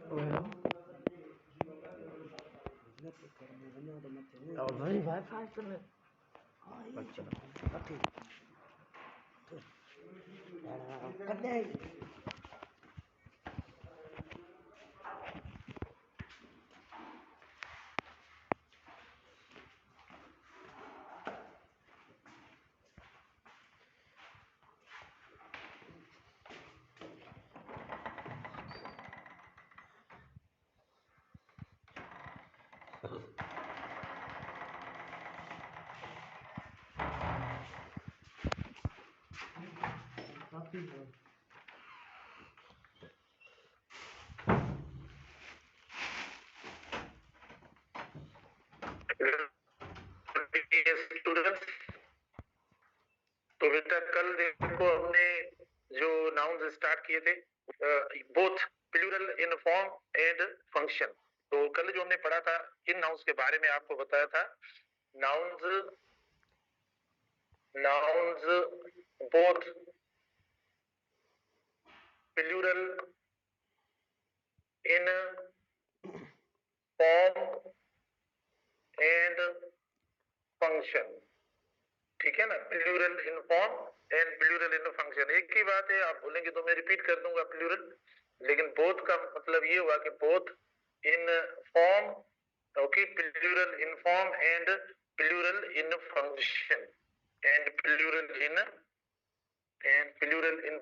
और भाई वाईफाई चले अच्छा कदे स्टूडेंट्स, तो बेटा कल देखो हमने जो नाउन्स स्टार्ट किए थे both plural in form and function. तो कल जो हमने पढ़ा था इन नाउन्स के बारे में आपको बताया था nouns both plural in form and function, ठीक है ना। Plural in form and plural in function एक ही बात है, आप बोलेंगे तो मैं रिपीट कर दूंगा प्लूरल, लेकिन बोथ का मतलब ये हुआ कि both in form, okay, plural in form and plural in function and plural in function and plural in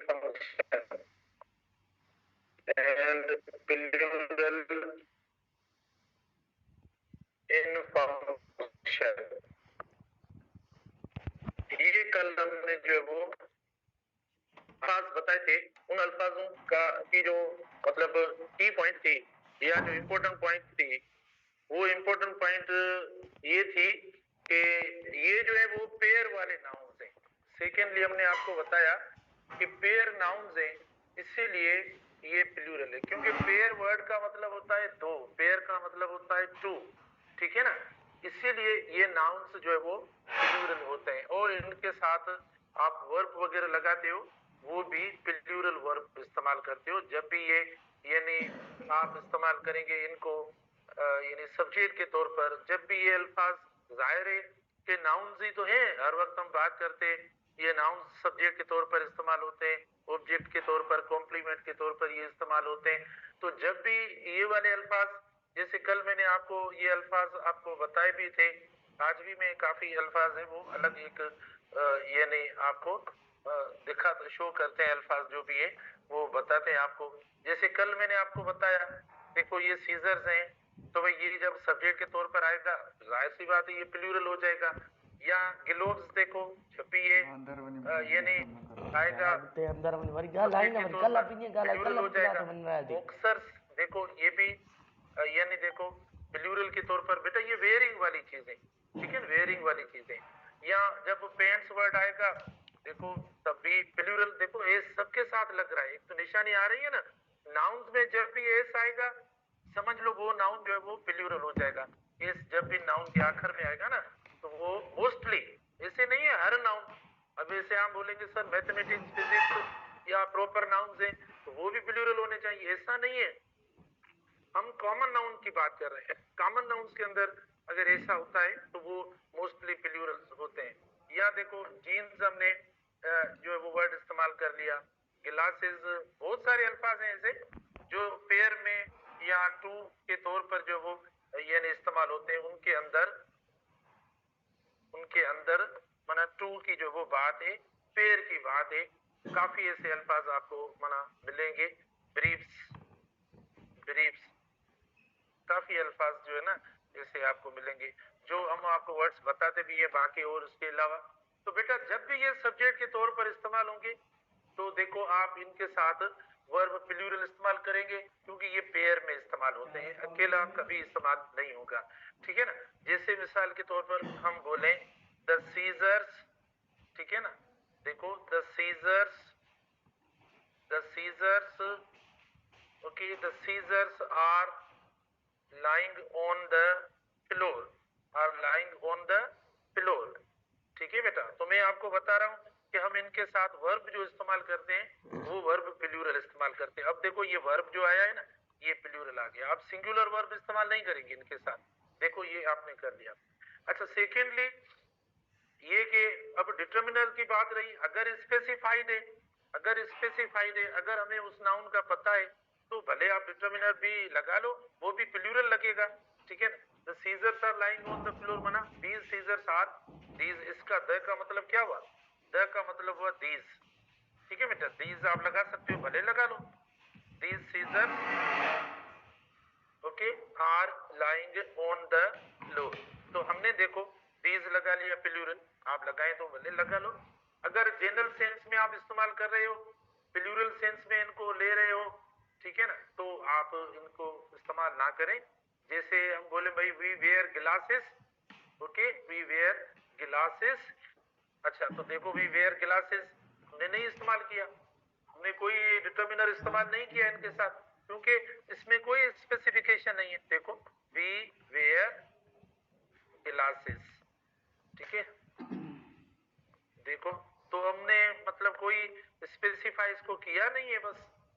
function. ये कल हमने जो है वो अल्फाज बताए थे, उन अल्फाजों का की जो मतलब की पॉइंट थी या जो इम्पोर्टेंट पॉइंट थी, वो इम्पोर्टेंट पॉइंट ये थी कि ये जो है वो पेयर वाले नाउन्स हैं। सेकेंडली हमने आपको बताया कि पेयर नाउन्स हैं, इसीलिए ये प्लूरल है, क्योंकि पेयर वर्ड का मतलब होता है दो, पेयर का मतलब होता है टू, ठीक है ना। इसीलिए ये नाउन्स जो है वो प्लूरल होते हैं, और इनके साथ आप वर्ब वगैरह लगाते हो वो भी प्लूरल वर्ब इस्तेमाल करते हो। जब भी ये यानी आप इस्तेमाल करेंगे इनको यानी सब्जेक्ट के तौर पर, जब भी ये अल्फाज, जाहिर है कि नाउन्स ही तो हैं, हर वक्त हम बात करते हैं ये नाउन्स सब्जेक्ट के तौर पर इस्तेमाल होते हैं, ऑब्जेक्ट के तौर पर, कॉम्प्लीमेंट के तौर पर ये इस्तेमाल होते हैं। तो जब भी ये वाले अल्फाज, जैसे कल मैंने आपको ये अल्फाज आपको बताए भी थे, आज भी मैं काफी अल्फाज है वो अलग एक यानी आपको दिखा शो करते हैं, अल्फाज जो भी है वो बताते हैं आपको। जैसे कल मैंने आपको बताया, देखो ये सीजर्स हैं, तो भाई ये जब सब्जेक्ट के तौर पर आएगा जाहिर सी बात है ये प्लूरल हो जाएगा। या ग्लोव्स देखो, जब भी ये यानी आएगा सब्जेक्ट के तौर पर प्लूरल हो जाएगा। बॉक्सर्स देखो ये भी यानी देखो प्लूरल के तौर पर, बेटा ये वेयरिंग वाली चीजें, ठीक है, वेयरिंग वाली चीजें। या जब पेंट्स वर्ड आएगा देखो तब भी प्लूरल, देखो एस सबके साथ लग रहा है, एक तो निशानी आ रही है ना नाउन्स में, जब भी एस आएगा समझ लो वो नाउन जो है वो प्लूरल हो जाएगा। एस जब भी नाउन के आखिर में आएगा ना तो वो मोस्टली, ऐसे नहीं है हर नाउन, अब ऐसे हम बोलेंगे सर मैथमेटिक्स फिजिक्स या प्रॉपर नाउन्स हैं तो वो भी प्लूरल होने चाहिए, ऐसा नहीं है। हम कॉमन नाउन की बात कर रहे हैं, कॉमन नाउन्स के अंदर अगर ऐसा होता है तो वो मोस्टली प्लूरल होते हैं। या देखो जीन्स हमने जो है वो वर्ड इस्तेमाल कर लिया, ग्लासेस, बहुत सारे अल्फाज हैं ऐसे जो पेयर में या टू के तौर पर जो वो यानी इस्तेमाल होते हैं, उनके अंदर माना टू की जो वो बात है, पेयर की बात है। काफी ऐसे अल्फाज आपको माना मिलेंगे, ब्रीफ्स, काफी अल्फाज जो है ना जैसे आपको मिलेंगे, जो हम आपको वर्ड्स बताते भी है बाकी और उसके अलावा। तो बेटा जब भी ये सब्जेक्ट के तौर पर इस्तेमाल होंगे तो देखो आप इनके साथ वर्ब प्लूरल इस्तेमाल करेंगे, क्योंकि ये पेयर में इस्तेमाल होते हैं, अकेला कभी इस्तेमाल नहीं होगा, ठीक है ना। जैसे मिसाल के तौर पर हम बोले द सीजर्स, ठीक है ना, देखो the scissors, okay, the scissors are lying on the floor, or lying on the floor, ठीक है बेटा। तो मैं आपको बता रहा हूं कि हम इनके साथ वर्ब जो इस्तेमाल करते हैं वो वर्ब प्लूरल इस्तेमाल करते हैं। अब देखो ये वर्ब जो आया है ना ये प्लूरल प्लूरल आ गया। अब सिंगुलर वर्ब इस्तेमाल नहीं करेंगे इनके साथ। देखो ये आपने कर लिया। अच्छा, सेकेंडली ये कि अब डिटर्मिनर की बात रही, अगर स्पेसिफाइड है, अगर हमें उस नाउन का पता है तो भले आप डिटर्मिनर भी लगा लो, वो भी प्लूरल लगेगा, ठीक है ना। The scissors are lying on the floor, बना दीज सीजर्स आर, दीज, इसका द का मतलब क्या हुआ, द का मतलब हुआ दीज, ठीक है बेटा। दीज आप लगा सकते हो, भले लगा लो, these scissors, okay, are lying on the floor. तो हमने देखो दीज लगा लिया प्लूरल, आप लगाए तो भले लगा लो। अगर जनरल सेंस में आप इस्तेमाल कर रहे हो, प्लूरल सेंस में इनको ले रहे हो, ठीक है ना, तो आप इनको इस्तेमाल ना करें। जैसे हम बोले भाई we wear glasses, okay, we wear glasses. अच्छा, तो देखो वी वेयर ग्लासेस हमने नहीं इस्तेमाल किया, हमने कोई डिटर्मिनर इस्तेमाल नहीं किया इनके साथ, क्योंकि इसमें कोई स्पेसिफिकेशन नहीं है। देखो वी वेयर ग्लासेस, ठीक है, देखो तो हमने मतलब कोई स्पेसिफाई इसको किया नहीं है, बस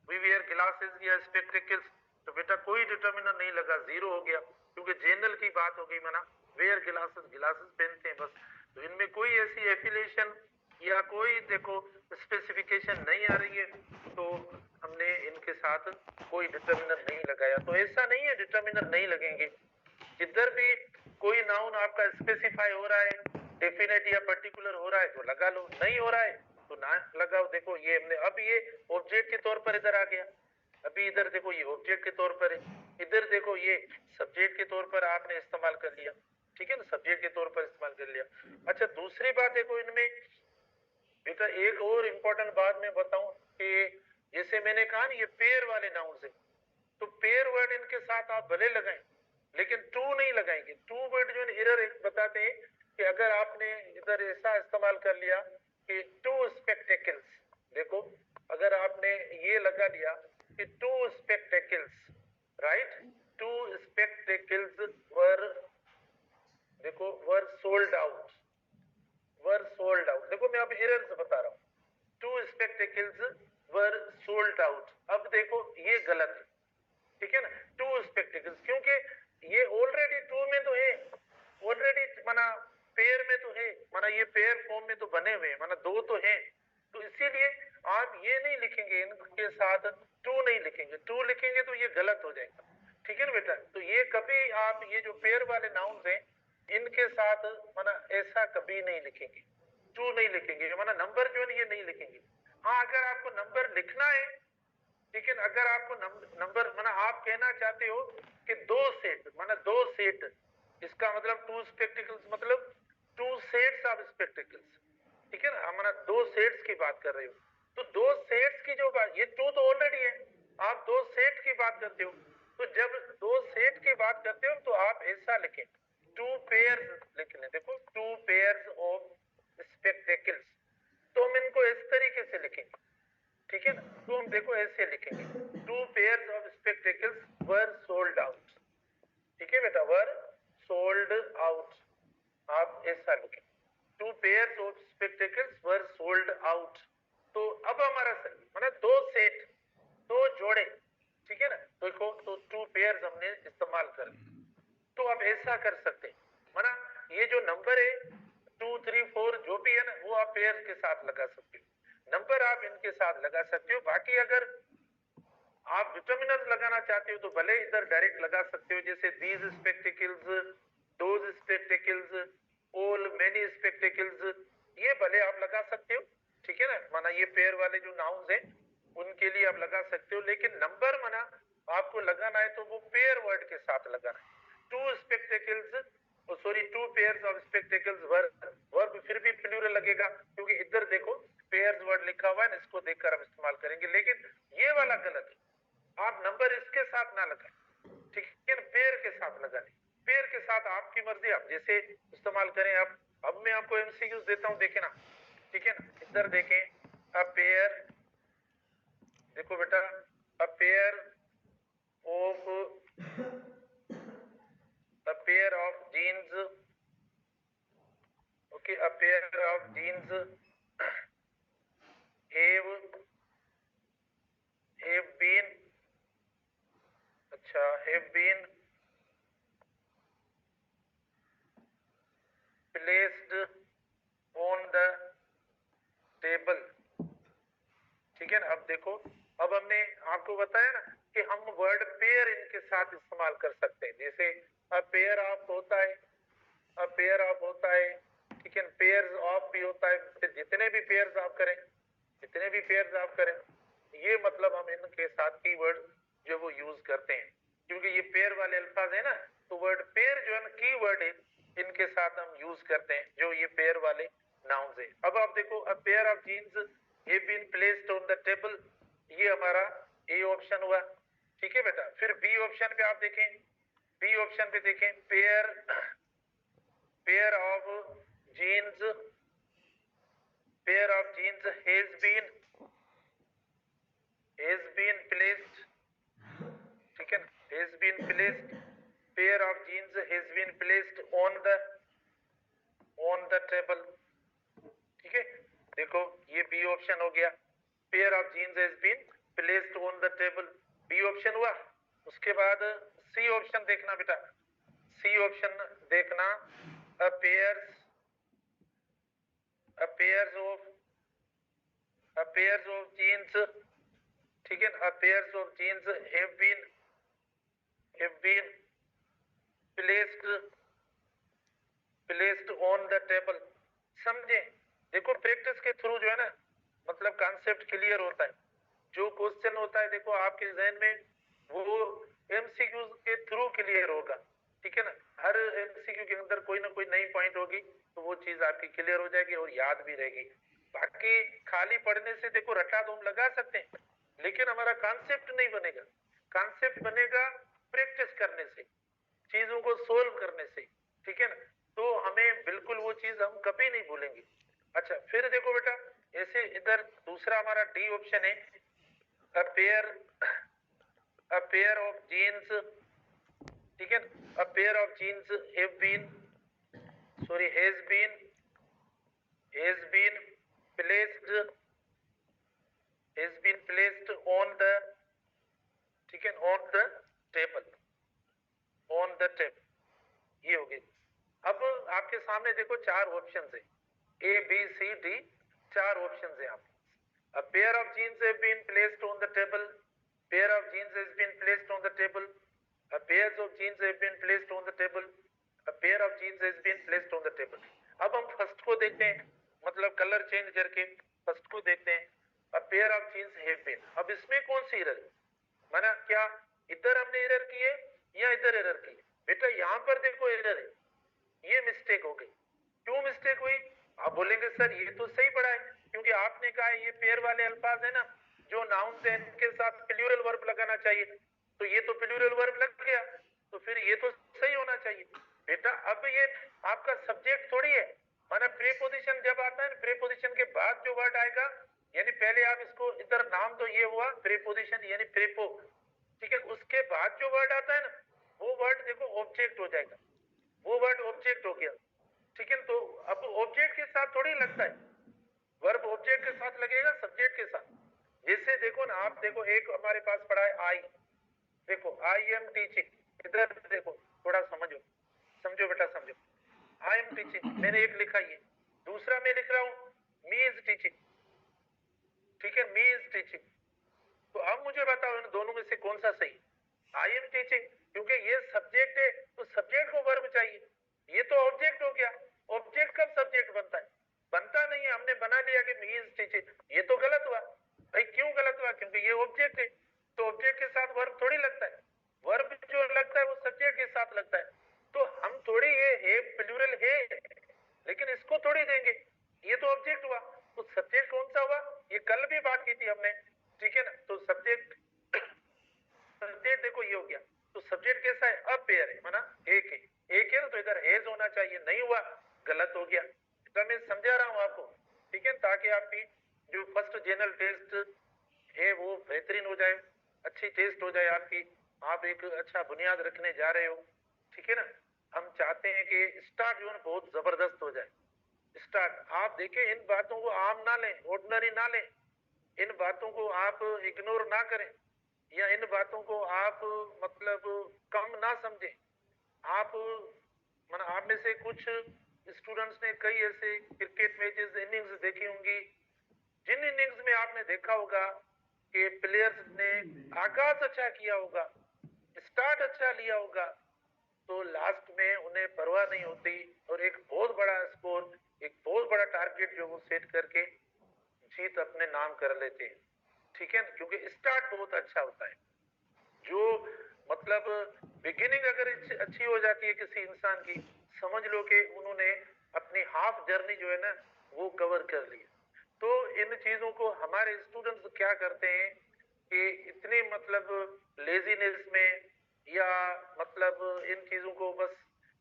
वी वेयर ग्लासेस या स्पेक्टिकल्स, तो बेटा कोई डिटर्मिनर नहीं लगा, जीरो हो गया, क्योंकि जनरल की बात हो गई, माना वेयर ग्लासेस, ग्लासेस पहनते हैं बस। तो इनमें कोई ऐसी एफिलिएशन या कोई देखो स्पेसिफिकेशन नहीं आ रही है, तो हमने इनके साथ कोई डिटर्मिनर नहीं लगाया। तो ऐसा नहीं है डिटर्मिनर नहीं लगेंगे, जिधर भी कोई नाउन आपका स्पेसिफाई हो रहा है, डेफिनेट या पर्टिकुलर हो रहा है तो लगा लो, नहीं हो रहा है तो ना लगाओ। देखो ये हमने, अब ये ऑब्जेक्ट के तौर पर इधर आ गया, अभी इधर देखो ये ऑब्जेक्ट के तौर पर है, इधर देखो ये सब्जेक्ट के तौर पर आपने इस्तेमाल कर लिया, ठीक है ना, सब्जेक्ट के तौर पर इस्तेमाल कर लिया। अच्छा, दूसरी बात देखो इनमें बेटा, एक और इम्पोर्टेंट बात मैं बताऊं कि जैसे मैंने कहा ना ये पेयर वाले नाउन है, तो पेयर वर्ड इनके साथ आप भले लगाएं, लेकिन टू नहीं लगाएंगे। टू वर्ड जो एरर बताते हैं कि अगर आपने इधर ऐसा इस्तेमाल कर लिया कि टू स्पेक्टेकल्स, देखो अगर आपने ये लगा लिया कि two spectacles, right, two spectacles were, देखो were sold out, were sold out, देखो मैं अब एरर से बता रहा हूं, two spectacles were sold out. अब देखो ये गलत है, ठीक है ना, टू स्पेक्टिकल्स, क्योंकि ये ऑलरेडी टू में तो है, ऑलरेडी माना पेयर में तो है, माना ये पेयर फॉर्म में तो बने हुए, माना दो तो है, तो इसीलिए आप ये नहीं लिखेंगे इनके साथ, टू नहीं लिखेंगे, टू लिखेंगे तो ये गलत हो जाएगा, ठीक है ना बेटा। तो ये कभी आप ये जो पेयर वाले नाउन्स हैं इनके साथ माना ऐसा कभी नहीं लिखेंगे, टू नहीं लिखेंगे, माना नंबर जो है ये नहीं लिखेंगे। हाँ, अगर आपको नंबर लिखना है, लेकिन अगर आपको नंबर माना आप कहना चाहते हो कि दो सेट, माना दो सेट, इसका मतलब टू स्पेक्टिकल्स मतलब टू सेट्स ऑफ स्पेक्टिकल्स, ठीक है ना, माना दो सेट्स की बात कर रहे हो, तो दो सेट्स की जो बात, ये टू तो ऑलरेडी है, आप दो सेट की बात करते हो, तो जब दो सेट की बात करते हो तो आप ऐसा लिखें, टू पेयर्स लिख लें, देखो टू पेयर्स ऑफ स्पेक्टिकल्स, तो हम इनको इस तरीके से लिखेंगे, ठीक है ना, तो हम देखो ऐसे लिखेंगे, to pairs of spectacles were sold out, ठीक है बेटा, वर सोल्ड आउट, आप ऐसा लिखें, to pairs of spectacles were sold out. तो अब हमारा मतलब दो सेट, दो जोड़े, ठीक है ना, देखो तो टू पेयर्स हमने इस्तेमाल कर, तो आप ऐसा कर सकते हैं, माना ये जो नंबर है 2 3 4 जो भी है ना, वो आप पेयर के साथ लगा सकते हो, नंबर आप इनके साथ लगा सकते हो। बाकी अगर आप डिटर्मिनर्स लगाना चाहते हो तो भले इधर डायरेक्ट लगा सकते हो, जैसे these spectacles, those spectacles, all many spectacles, ये भले आप लगा सकते हो, ठीक है ना, माना ये पेयर वाले जो नाउन्स हैं उनके लिए आप लगा सकते हो, लेकिन नंबर माना आपको लगाना है तो वो पेयर वर्ड के साथ लगाना है। Two spectacles, sorry, two pairs of spectacles verb फिर भी प्लूरल लगेगा, क्योंकि इधर देखो पेयर्स वर्ड लिखा हुआ है, इसको देखकर हम इस्तेमाल करेंगे, लेकिन ये वाला गलत है, आप नंबर इसके साथ ना लगाएं, ठीक है, पेयर के साथ लगा लें, पेयर के साथ आपकी मर्जी, आप जैसे इस्तेमाल करें। अब मैं आपको एमसीक्यूज देता हूं, देखे ना, ठीक है ना, इधर देखें, अ पेयर, देखो बेटा, a pair of jeans, okay, a pair of jeans have been, अच्छा अच्छा, have been placed on the table, ठीक है ना। अब देखो, अब हमने आपको बताया ना कि हम वर्ड पेयर इनके साथ इस्तेमाल कर सकते हैं। जैसे अ पेयर ऑफ होता है, अ पेयर ऑफ होता है, ठीक है, पेयर्स ऑफ भी होता है। फिर जितने भी पेयर्स आप करें, जितने भी पेयर्स आप करें, ये मतलब हम इनके साथ कीवर्ड जो वो यूज करते हैं, क्योंकि ये पेयर वाले अल्फाज है ना, तो वर्ड पेयर जो है ना कीवर्ड है, इनके साथ हम यूज करते हैं, जो ये पेयर वाले नाउन्स है। अब आप देखो, a pair of jeans have been placed on the table, ये हमारा ए ऑप्शन हुआ, ठीक है बेटा। फिर बी ऑप्शन पे आप देखें, बी ऑप्शन पे देखें, pair pair of jeans, pair of jeans has been placed, ठीक है ना, has been placed, pair of jeans has been placed on the table, ठीक है। देखो ये बी ऑप्शन हो गया, pair of jeans has been placed on the table, B option हुआ। उसके बाद सी ऑप्शन देखना बेटा, सी ऑप्शन देखना, पेयर्स ऑफ जीन्स, ठीक है, pairs of jeans have been placed on the table, समझे। देखो प्रैक्टिस के थ्रू जो है ना, मतलब कॉन्सेप्ट क्लियर होता है। जो क्वेश्चन होता है देखो आपके जहन में, वो एमसीक्यू के थ्रू क्लियर होगा, ठीक है ना। हर एमसीक्यू के अंदर कोई ना कोई नई पॉइंट होगी, तो वो चीज आपकी क्लियर हो जाएगी और याद भी रहेगी। बाकी खाली पढ़ने से देखो रटा तो हम लगा सकते हैं, लेकिन हमारा कॉन्सेप्ट नहीं बनेगा। कॉन्सेप्ट बनेगा प्रैक्टिस करने से, चीजों को सोल्व करने से, ठीक है ना। तो हमें बिल्कुल वो चीज हम कभी नहीं भूलेंगे। अच्छा, फिर देखो बेटा, ऐसे इधर दूसरा हमारा डी ऑप्शन है, a pair of jeans, ठीक है, a pair of jeans has been placed on the, ठीक है, on the table, ये हो गई। अब आपके सामने देखो चार ऑप्शंस है, ए बी सी डी, चार ऑप्शंस है आप। A pair of jeans have been placed on the table. Pair of jeans has been placed on the table. A pair of jeans have been placed on the table. A pair of jeans has been placed on the table. अब हम first को देखते हैं, मतलब colour change करके first को देखते हैं। A pair of jeans have been. अब इसमें कौन सी एरर है? माना क्या इधर हमने एरर की है या इधर एरर की है? बेटा यहाँ पर देखो एरर है, ये मिस्टेक हो गई। क्यों मिस्टेक हुई? आप बोलेंगे सर ये तो सही पढ़ा है, क्योंकि आपने कहा ये पेयर वाले अल्फाज है ना, जो नाउन है इनके साथ प्लूरल वर्ब लगाना चाहिए, तो ये तो प्लूरल वर्ब लग गया, तो फिर ये तो सही होना चाहिए। बेटा अब ये आपका सब्जेक्ट थोड़ी है, माना प्रीपोजिशन जब आता है, प्रीपोजिशन के बाद जो वर्ड आएगा, यानी पहले आप इसको इधर नाम तो ये हुआ प्रीपोजिशन यानी प्रेपो, ठीक है, उसके बाद जो वर्ड आता है ना, वो वर्ड देखो ऑब्जेक्ट हो जाएगा, वो वर्ड ऑब्जेक्ट हो गया, ठीक है। तो अब ऑब्जेक्ट के साथ थोड़ी लगता है, वर्ब ऑब्जेक्ट के साथ लगेगा, सब्जेक्ट के साथ। जैसे देखो ना, आप देखो एक हमारे पास पड़ा है आई, देखो आई एम टीचिंग, इधर देखो थोड़ा समझो बेटा समझो, आई एम टीचिंग मैंने एक लिखा, ये दूसरा मैं लिख रहा हूं मी इज टीचिंग, ठीक है, मी इज टीचिंग। तो अब मुझे बताओ इन दोनों में से कौन सा सही? आई एम टीचिंग, क्योंकि ये सब्जेक्ट है, तो सब्जेक्ट को वर्ब चाहिए, ये तो ऑब्जेक्ट हो गया। ऑब्जेक्ट कब सब्जेक्ट बनता है? बनता नहीं है, हमने बना लिया कि मी इज टीचिंग, ये तो गलत हुआ भाई। क्यों गलत हुआ? क्योंकि ये ऑब्जेक्ट है, तो ऑब्जेक्ट के साथ वर्ब थोड़ी लगता है, वर्ब जो लगता है वो सब्जेक्ट के साथ लगता है। तो हम थोड़ी ये प्लूरल है, लेकिन इसको थोड़ी देंगे, ये तो ऑब्जेक्ट हुआ, तो सब्जेक्ट कौन सा हुआ? ये कल भी बात की थी हमने, ठीक है ना। तो सब्जेक्ट सब्जेक्ट देखो ये हो गया, तो सब्जेक्ट कैसा है? अब पेयर है, माना एक है ना, तो इधर हेज होना चाहिए, नहीं हुआ, गलत हो गया। तो मैं समझा रहा हूं आपको, ठीक है, ताकि आपकी जो फर्स्ट जनरल टेस्ट है वो बेहतरीन हो जाए, अच्छी टेस्ट हो जाए आपकी, आप एक अच्छा बुनियाद रखने जा रहे हो, ठीक है ना। हम चाहते हैं कि स्टार्ट जो है बहुत जबरदस्त हो जाए। स्टार्ट आप देखें, इन बातों को आम ना लें, ऑर्डिनरी ना लें, इन बातों को आप इग्नोर ना करें, या इन बातों को आप मतलब कम ना समझें। आप आप में से कुछ स्टूडेंट्स ने कई ऐसे क्रिकेट मैचेस इनिंग्स देखी होंगी जिन इनिंग्स में आपने देखा होगा कि प्लेयर्स ने आगाज अच्छा किया होगा, स्टार्ट अच्छा लिया होगा, तो लास्ट में उन्हें परवाह नहीं होती और एक बहुत बड़ा स्कोर, एक बहुत बड़ा टारगेट जो वो सेट करके जीत अपने नाम कर लेते हैं। ठीक है ना, क्योंकि स्टार्ट बहुत अच्छा होता है। जो मतलब बिगिनिंग अगर अच्छी हो जाती है किसी इंसान की, समझ लो कि उन्होंने अपनी हाफ जर्नी जो है ना वो कवर कर ली। तो इन चीजों को हमारे स्टूडेंट्स क्या करते हैं कि इतने मतलब लेजीनेस में या मतलब इन चीजों को बस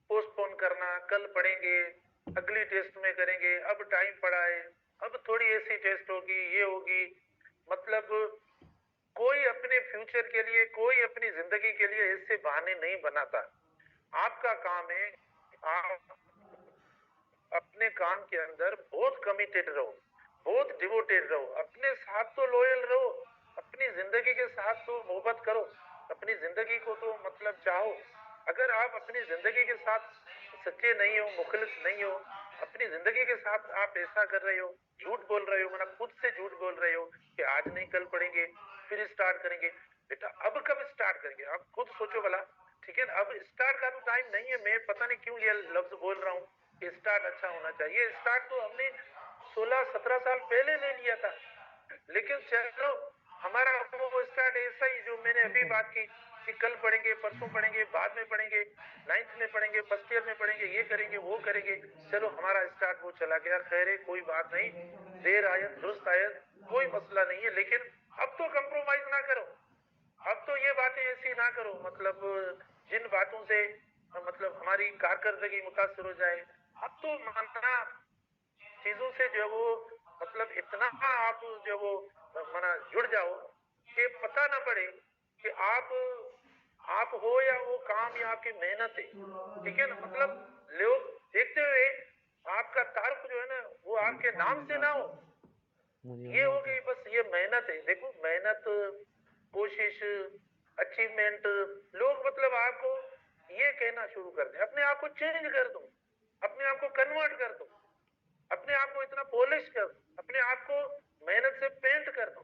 पोस्टपोन करना, कल पढ़ेंगे, अगली टेस्ट में करेंगे, अब टाइम पड़ा है, अब थोड़ी ऐसी टेस्ट होगी, ये होगी, मतलब कोई अपने फ्यूचर के लिए, कोई अपनी जिंदगी के लिए इससे बहाने नहीं बनाता। आपका काम है आप अपने काम के अंदर बहुत कमिटेड रहो, बहुत डिवोटेड रहो, अपने साथ तो लॉयल रहो, अपनी जिंदगी के साथ तो मोहब्बत करो, अपनी जिंदगी को तो मतलब चाहो। अगर आप अपनी जिंदगी के साथ सच्चे नहीं हो, मुखलिस नहीं हो, अपनी जिंदगी के साथ आप ऐसा कर रहे हो, झूठ बोल रहे हो, मतलब खुद से झूठ बोल रहे हो कि आज नहीं कल पढ़ेंगे, फिर स्टार्ट करेंगे। बेटा अब कब स्टार्ट करेंगे, आप खुद सोचो भला। ठीक है ना, अब स्टार्ट का तो टाइम नहीं है। मैं पता नहीं क्यों ये लफ्ज बोल रहा हूँ कि स्टार्ट अच्छा होना चाहिए। स्टार्ट तो हमने 16-17 साल पहले ले लिया था, लेकिन चलो हमारा वो स्टार्ट ऐसा ही जो मैंने अभी बात की कि कल पढ़ेंगे, परसों पढ़ेंगे, बाद में पढ़ेंगे, 9th में पढ़ेंगे, फर्स्ट ईयर में पढ़ेंगे, ये करेंगे, वो करेंगे। चलो हमारा स्टार्ट वो चला गया, खैर है, कोई बात नहीं, देर आयत दुरुस्त आयत, कोई मसला नहीं है। लेकिन अब तो कंप्रोमाइज ना करो, अब तो ये बातें ऐसी ना करो मतलब जिन बातों से मतलब हमारी कारकर्दगी मुतासर हो जाए। अब तो माना चीजों से जो वो मतलब इतना आप जो वो माना जुड़ जाओ कि पता ना पड़े कि आप हो या वो काम या आपकी मेहनत है। ठीक है ना, मतलब लोग देखते हुए आपका तारुफ जो है ना वो आपके नाम से ना हो, ये हो गई बस ये मेहनत है। देखो मेहनत, कोशिश, अचीवमेंट, लोग मतलब आपको ये कहना शुरू कर दें, अपने आप को चेंज कर दो, अपने आप को कन्वर्ट कर दो, अपने आप को इतना पॉलिश कर दो, अपने आप को मेहनत से पेंट कर दो।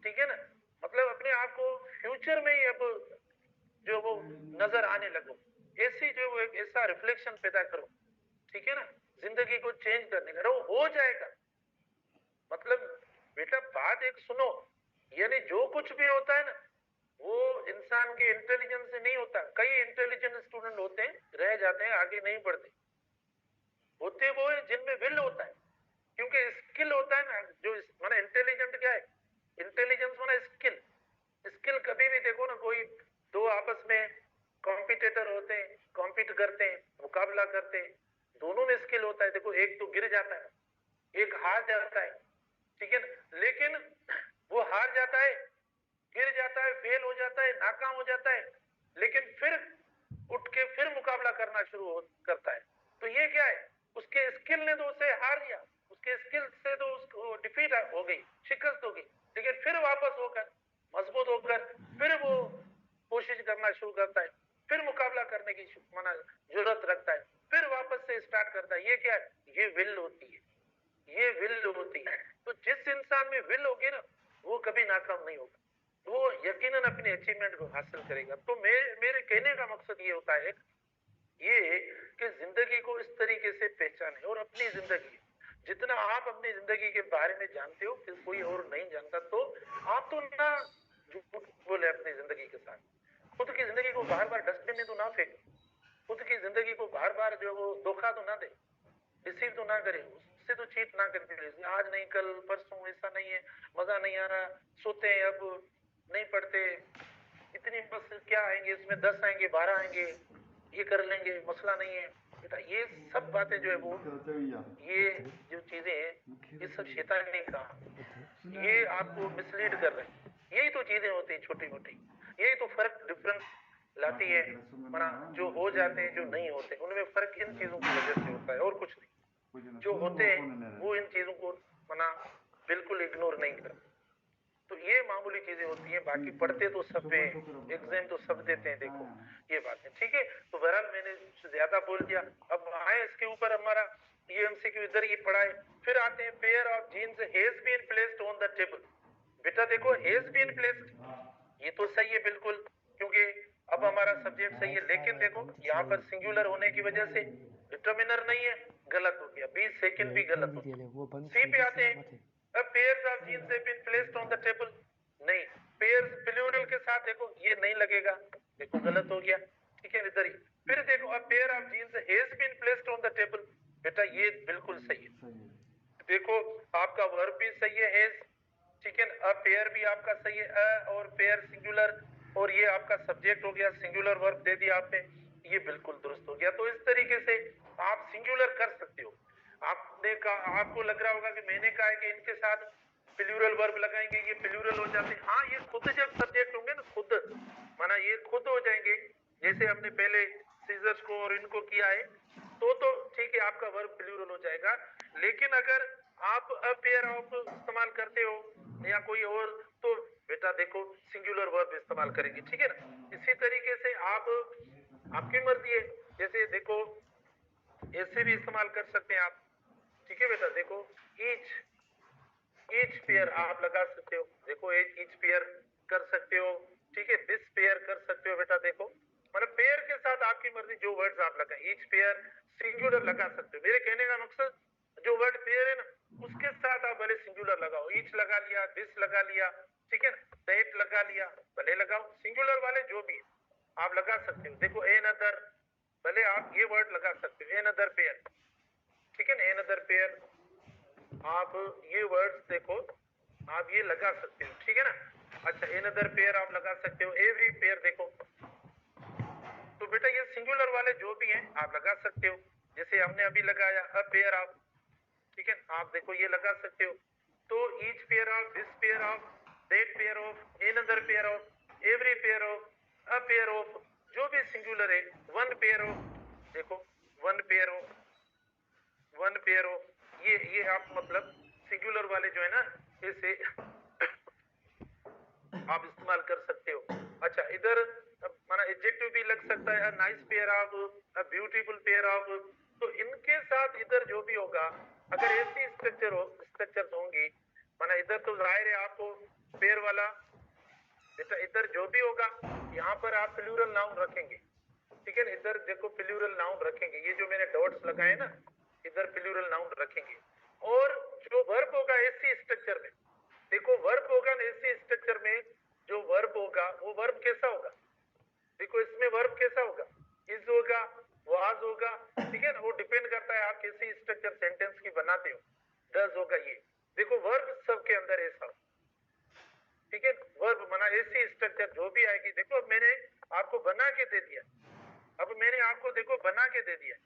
ठीक है ना, मतलब अपने आप को फ्यूचर में ही अब जो वो नजर आने लगो, ऐसी जो वो एक ऐसा रिफ्लेक्शन पैदा करो। ठीक है ना, जिंदगी को चेंज करने का हो जाएगा। मतलब बेटा बात एक सुनो, यानी जो कुछ भी होता है ना वो इंसान के इंटेलिजेंस से नहीं होता। कई इंटेलिजेंट स्टूडेंट होते हैं, रह जाते हैं, आगे नहीं बढ़ते। होते वो है जिनमें विल होता है, क्योंकि स्किल होता है ना जो माना इंटेलिजेंट क्या है, इंटेलिजेंस माना स्किल। स्किल कभी भी देखो ना, कोई दो आपस में कॉम्पिटिटर होते हैं, कॉम्पीट करते हैं, मुकाबला करते हैं, दोनों में स्किल होता है। देखो एक तो गिर जाता है, एक हार जाता है। ठीक है ना, लेकिन वो हार जाता है, गिर जाता है, फेल हो जाता है, नाकाम हो जाता है, लेकिन फिर उठ के फिर मुकाबला करना शुरू करता है। तो ये क्या है, उसके स्किल ने तो उसे हार दिया, उसके स्किल से तो उसको डिफीट हो गई, शिकस्त हो गई, लेकिन फिर वापस होकर मजबूत होकर फिर वो कोशिश करना शुरू करता है, फिर मुकाबला करने की माना जरूरत रखता है, फिर वापस से स्टार्ट करता है। ये क्या है, ये विल होती है, ये विल होती है। तो जिस इंसान में विल होगी ना वो कभी नाकाम नहीं होगा, वो यकीनन अपने अचीवमेंट को हासिल करेगा। तो मेरे कहने का मकसद ये होता है ये कि जिंदगी को इस तरीके से पहचाने, और अपनी जिंदगी जितना आप अपनी जिंदगी के बारे में जानते हो फिर कोई और नहीं जानता, तो आप तो ना झूठ बोले अपनी जिंदगी के साथ। खुद की जिंदगी को बार बार डस्टबिन में तो ना फेंको, खुद की जिंदगी को बार बार जो वो धोखा तो ना दे, रिसीव तो ना करे, उससे तो चीट ना करके आज नहीं कल परसों, ऐसा नहीं है, मजा नहीं आ रहा, सोते हैं अब, नहीं पढ़ते, इतनी बस क्या आएंगे इसमें, 10 आएंगे, 12 आएंगे, ये कर लेंगे, मसला नहीं है। बेटा ये सब बातें जो है वो ये जो चीजें हैं ये सब शैतानी का, ये आपको मिसलीड कर रहे हैं। यही तो चीजें होती हैं छोटी मोटी, यही तो फर्क डिफरेंस लाती है। मना जो हो जाते हैं जो नहीं होते उनमें फर्क इन चीजों की वजह से होता है और कुछ नहीं। जो होते हैं वो इन चीजों को मना बिल्कुल इग्नोर नहीं करते। तो ये मामूली चीजें होती हैं, बाकी पढ़ते तो सब पे, एग्जाम तो सब देते हैं, देखो ये बात है, ठीक है। तो बहरहाल मैंने ज्यादा बोल दिया, अब आए इसके ऊपर हमारा ये एमसीक्यू इधर ही पढ़ा है। फिर आते हैं pair of jeans has been placed on the table. बेटा देखो हैज बीन प्लेस्ड, ये तो सही है बिल्कुल, क्योंकि अब हमारा सब्जेक्ट सही है, लेकिन देखो यहाँ पर सिंगुलर होने की वजह से डिटर्मिनर नहीं है, गलत हो गया, 20 सेकंड भी गलत हो गया। सी पे आते हैं, अब pairs of jeans have been placed on the table, नहीं, पेयर्स प्लूरल के साथ देखो ये नहीं लगेगा, देखो गलत हो गया, ठीक है इधर ही। फिर देखो a pair of jeans has been placed on the table, बेटा ये बिल्कुल सही है, देखो आपका वर्ब भी सही है हैज, ठीक है, अ पेयर भी आपका सही है, अ और पेयर सिंगुलर, और ये आपका सब्जेक्ट हो गया, सिंगुलर वर्ब दे दिया आपने, ये बिल्कुल दुरुस्त हो गया। तो इस तरीके से आप सिंगुलर कर सकते हो। आपने कहा, आपको लग रहा होगा कि मैंने कहा है कि इनके साथ प्लूरल वर्ब लगाएंगे ये प्लूरल हो जाते हैं, हाँ ये खुद जब सब्जेक्ट होंगे ना, खुद माना ये खुद हो जाएंगे, जैसे हमने पहले सीजर्स को और इनको किया है, तो ठीक है आपका वर्ब प्लूरल हो जाएगा। लेकिन अगर आप अ पेयर ऑफ इस्तेमाल करते हो या कोई और, तो बेटा देखो सिंगुलर वर्ब इस्तेमाल करेंगे, ठीक है ना। इसी तरीके से आप, आपकी मर्जी है, जैसे देखो ऐसे भी इस्तेमाल कर सकते हैं आप, ठीक है बेटा, देखो ईच पेयर आप लगा सकते हो, देखो ईच पेयर कर सकते हो, ठीक है, दिस पेयर कर सकते हो बेटा, देखो मतलब पेयर के साथ आपकी मर्जी जो वर्ड्स आप लगाएं, ईच पेयर सिंगुलर लगा सकते हो। मेरे कहने का मकसद जो वर्ड पेयर है ना उसके साथ आप भले सिंगुलर लगाओ, ईच लगा लिया, दिस लगा लिया, ठीक है ना, दैट लगा लिया, भले लगाओ, सिंगुलर वाले जो भी आप लगा सकते हो। देखो एन अदर, भले आप ये वर्ड लगा सकते हो, एन अदर पेयर, ठीक है ना, एन अदर पेयर, आप ये वर्ड्स देखो आप ये लगा सकते हो, ठीक है ना। अच्छा एन अदर पेयर आप लगा सकते हो, एवरी पेयर देखो, तो बेटा ये सिंगुलर वाले जो भी हैं आप लगा सकते हो, जैसे हमने अभी लगाया अ पेयर ऑफ, ठीक है, आप देखो ये लगा सकते हो। तो each pair of, this pair of, that pair of, another pair of, every pair of, a pair of, जो भी सिंगुलर है, वन पेयर ऑफ, देखो one pair of, one pair of, ये आप मतलब सिंगुलर वाले जो है ना इसे आप इस्तेमाल कर सकते हो। अच्छा इधर माना एडजेक्टिव भी लग सकता है, nice pair of, beautiful pair of, तो इनके साथ इधर जो भी होगा, अगर ऐसी स्ट्रक्चर होंगी, माना इधर तो जाहिर है आपको पेयर वाला, बेटा इधर जो भी होगा यहाँ पर आप प्लूरल नाउन रखेंगे, ठीक है ना, इधर देखो प्लूरल नाउन रखेंगे, ये जो मैंने डॉट्स लगाए ना इधर प्लूरल नाउन रखेंगे। और जो वर्ब होगा ऐसी स्ट्रक्चर में, देखो वर्ब होगा ना ऐसी स्ट्रक्चर में, जो वर्ब होगा वो वर्ब कैसा होगा, देखो इसमें वर्ब कैसा होगा, इज होगा, वाज होगा, ठीक है ना, वो डिपेंड करता है आप कैसी स्ट्रक्चर सेंटेंस की बनाते हो, डज होगा ये, देखो वर्ब सबके अंदर ऐसा हो, ठीक है, वर्ब माना ऐसी स्ट्रक्चर जो भी आएगी, देखो अब मैंने आपको बना के दे दिया, अब मैंने आपको देखो बना के दे दिया,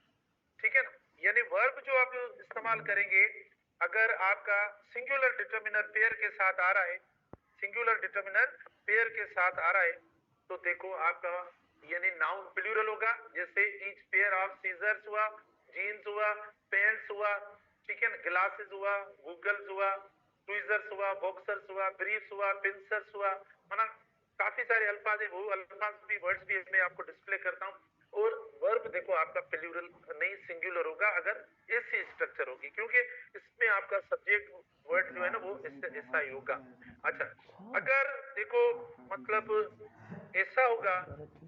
ठीक है ना, यानी वर्ब जो आप इस्तेमाल करेंगे, अगर आपका सिंगुलर डिटर्मिनर पेयर के साथ आ रहा है, सिंगुलर डिटर्मिनर पेयर के साथ आ रहा है, तो देखो आपका यानी नाउन प्लूरल होगा, जैसे ईच पेयर ऑफ सीजर्स हुआ, जीन्स हुआ, पेंट्स हुआ, ठीक है ना, ग्लासेस हुआ, गूगल्स हुआ, ट्वीजर्स हुआ, बॉक्सर्स हुआ, ब्रीफ्स हुआ, पिंसर्स हुआ, माना काफी सारे अल्फाज है, वो अल्फाज भी वर्ड्स भी मैं आपको डिस्प्ले करता हूँ। और वर्ब देखो आपका प्लूरल नहीं सिंगुलर होगा अगर ऐसी स्ट्रक्चर होगी, क्योंकि इसमें आपका सब्जेक्ट वर्ड जो है ना वो ऐसा ही होगा। अच्छा अगर देखो मतलब ऐसा होगा,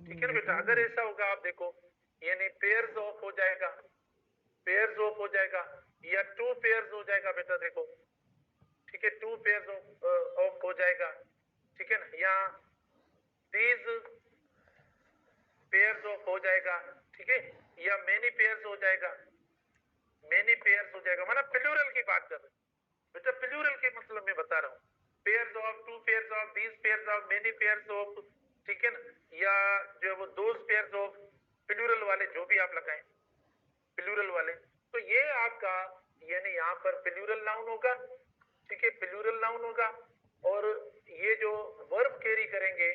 ठीक है ना बेटा, अगर ऐसा होगा आप देखो यानी पेयर्स ऑफ हो जाएगा, पेयर्स ऑफ हो जाएगा, या टू पेयर्स हो जाएगा बेटा देखो, ठीक है, टू पेयर्स ऑफ हो जाएगा, ठीक है ना, या दीज पेयर्स ऑफ हो जाएगा, ठीक है, या मेनी पेयर्स हो जाएगा, मेनी पेयर्स हो जाएगा, माना प्लूरल की बात कर रहे हैं बेटा, प्लूरल के मतलब मैं बता रहा हूँ, pairs of, to pairs of, these pairs of, many pairs of, ठीक है ना, या जो वो दोज पेयर्स ऑफ, प्लूरल वाले जो भी आप लगाएं प्लूरल वाले, तो ये आपका यानी यहाँ पर प्लूरल नाउन होगा, ठीक है, प्लूरल नाउन होगा, और ये जो वर्ब कैरी करेंगे,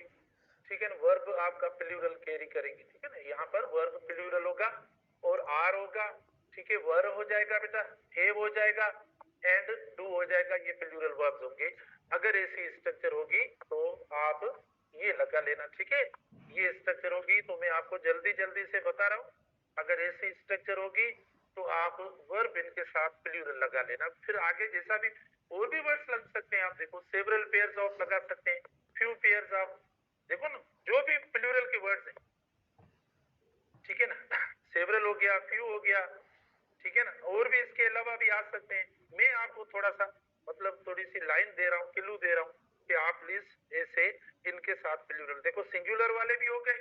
ठीक है ना, वर्ब आपका प्लूरल कैरी करेंगे, ठीक है ना, यहाँ पर वर्ब प्लूरल होगा और आर होगा, ठीक है, वर हो जाएगा बेटा, हैव हो जाएगा, एंड डू हो जाएगा, ये प्लूरल वर्ब्स होंगे। अगर ऐसी स्ट्रक्चर होगी तो आप ये लगा लेना, ठीक है। ये स्ट्रक्चर होगी तो मैं आपको जल्दी जल्दी से बता रहा हूँ, अगर ऐसी स्ट्रक्चर होगी तो आप वर्ब इनके साथ प्लूरल लगा लेना। फिर आगे जैसा भी और भी वर्ड्स लग सकते हैं, आप देखो सेवरल पेयर्स ऑफ लगा सकते हैं, फ्यू पेयर्स ऑफ, देखो ना जो भी प्लूरल के वर्ड्स हैं, ठीक है ना। सेवरल हो गया, फ्यू हो गया, ठीक है ना, और भी इसके अलावा भी आ सकते हैं। मैं आपको थोड़ा सा मतलब थोड़ी सी लाइन दे रहा हूँ, क्लू दे रहा हूँ कि आप प्लीज ऐसे इनके साथ प्लूरल, देखो सिंगुलर वाले भी हो गए,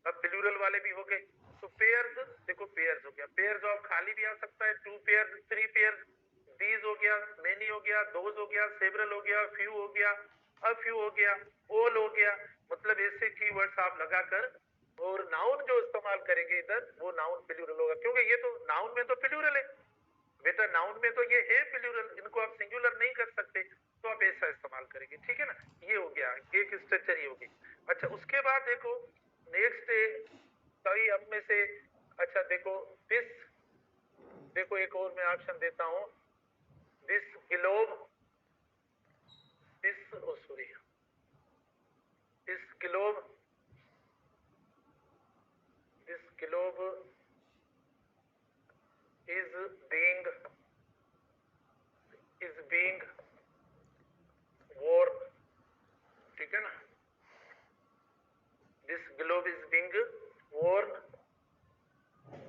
अब प्लूरल वाले भी हो गए। तो पेयर्स, देखो पेयर्स हो गया, पेयर्स ऑफ खाली भी आ सकता है, two pairs, three pairs, these हो गया, मेनी हो गया, दोज हो गया, सेवरल हो गया, फ्यू हो गया, अ फ्यू हो गया, ऑल हो गया। मतलब ऐसे कीवर्ड्स आप लगाकर और नाउन जो इस्तेमाल करेंगे इधर वो नाउन प्लूरल होगा, क्योंकि ये तो नाउन में तो प्लूरल है बेटा, नाउन में तो ये है प्लूरल, इनको आप सिंगुलर नहीं कर सकते, तो आप ऐसा इस्तेमाल करेंगे, ठीक है ना। ये हो गया एक स्ट्रक्चर, ये होगी। अच्छा उसके बाद देखो नेक्स्ट कई अब में से, अच्छा देखो दिस, देखो एक और मैं ऑप्शन देता हूं, this globe, this sorry, this globe, this globe is being, is being worn, ठीक है ना, this globe is being worn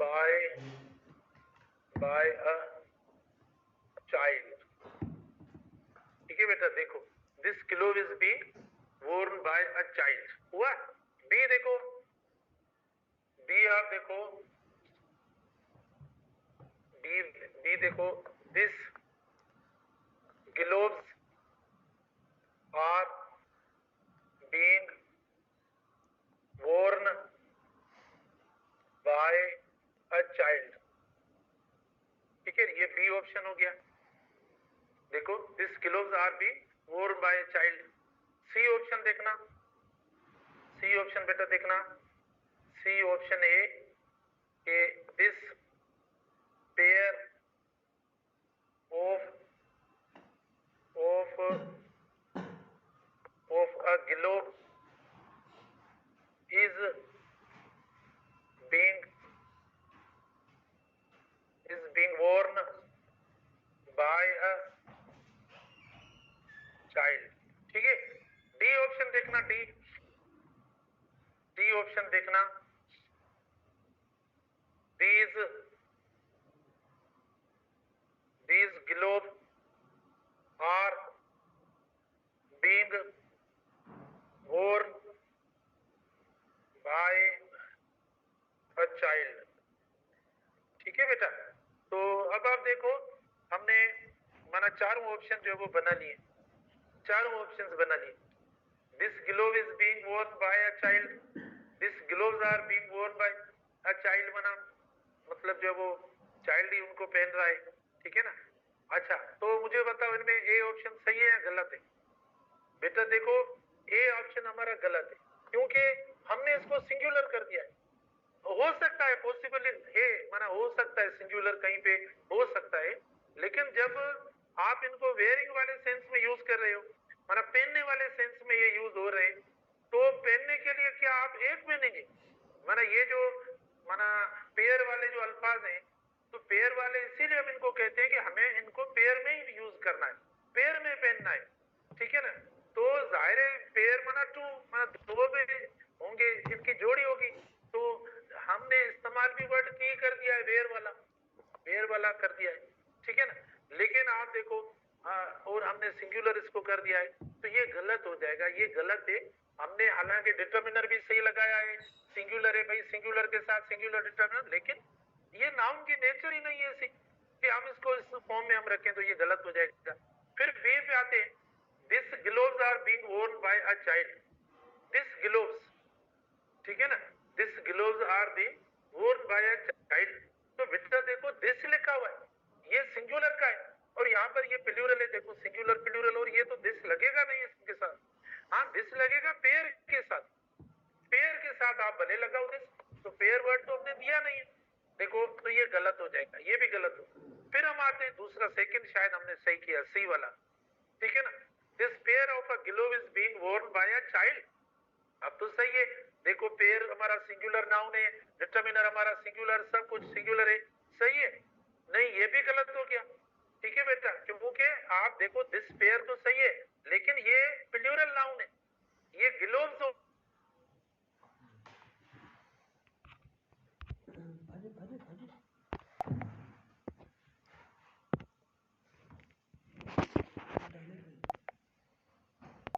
by a child, ठीक है बेटा। देखो this globe is being worn by a child हुआ। बी देखो, बी आप देखो, बी देखो, this globes are being worn by a child, ठीक है, ये बी ऑप्शन हो गया। देखो this gloves are be worn by a child. C option देखना, सी ऑप्शन बेटा देखना, सी ऑप्शन ए के this pair of a globe is being worn by a child, ठीक है। डी ऑप्शन देखना, डी, डी ऑप्शन देखना, these globe are being worn by a child, ठीक है बेटा। तो अब आप देखो हमने माना चारों ऑप्शन जो है वो बना लिए, चारों ऑप्शंस बना लिए। This glove is being worn by a child, this gloves are being worn by a child बना, मतलब जो वो चाइल्ड ही उनको पहन रहा है, ठीक है ना। अच्छा तो मुझे बताओ इनमें ए ऑप्शन सही है या गलत है? बेटा देखो ए ऑप्शन हमारा गलत है, क्योंकि हमने इसको सिंगुलर कर दिया है। हो सकता है पॉसिबल है, माना हो सकता है सिंगुलर कहीं पे हो सकता है, लेकिन जब आप इनको वेयरिंग वाले सेंस में यूज कर रहे हो, माना पहनने वाले सेंस में ये यूज हो रहे हैं, तो पहनने के लिए क्या आप एक पहनेंगे? माना ये जो माना पेयर वाले जो अल्फाज हैं, तो पेयर वाले इसीलिए हम इनको कहते हैं कि हमें इनको पेयर में ही यूज करना है, पेयर में पहनना है, ठीक है ना। तो जाहिर है पेयर माना टू, माना दो में होंगे, इनकी जोड़ी होगी, तो हमने इस्तेमाल भी वर्ड की कर दिया है, वेयर वाला कर दिया है, ठीक है ना। लेकिन आप देखो और हमने सिंगुलर इसको कर दिया है, तो ये गलत हो जाएगा, ये गलत है। हमने हालांकि डिटर्मिनर भी सही लगाया है, सिंगुलर है भाई, सिंगुलर के साथ सिंगुलर डिटर्मिनर, लेकिन ये नाउन की नेचर ही नहीं है ऐसी कि हम इसको इस फॉर्म में हम रखें, तो ये गलत हो जाएगा। फिर बी पे आते हैं, this gloves are being worn by a child, this gloves, ठीक है ना, this gloves are being worn by a child। तो बेटा देखो दिस लिखा हुआ है, ये सिंगुलर का है, और यहाँ पर ये प्लूरल है, देखो सिंगुलर प्लूरल, और ये तो दिस लगेगा नहीं इसके साथ, हाँ दिस लगेगा पेयर के साथ, पेयर के साथ आप भले लगाओ दिस, तो पेयर वर्ड तो हमने दिया नहीं है, देखो तो ये गलत हो जाएगा, ये भी गलत हो। फिर हम आते हैं दूसरा, सेकंड शायद हमने सही किया, सी वाला, ठीक है ना। This pair of a glove is being worn by a child. अब तो सही है, देखो पेयर हमारा सिंगुलर नाउन है, डिटरमिनर हमारा सिंगुलर, सब कुछ सिंगुलर है, सही है। नहीं ये भी गलत हो गया, ठीक है बेटा, क्योंकि आप देखो दिस पेयर तो सही है लेकिन ये प्लूरल नाउन है, ये ग्लोव्स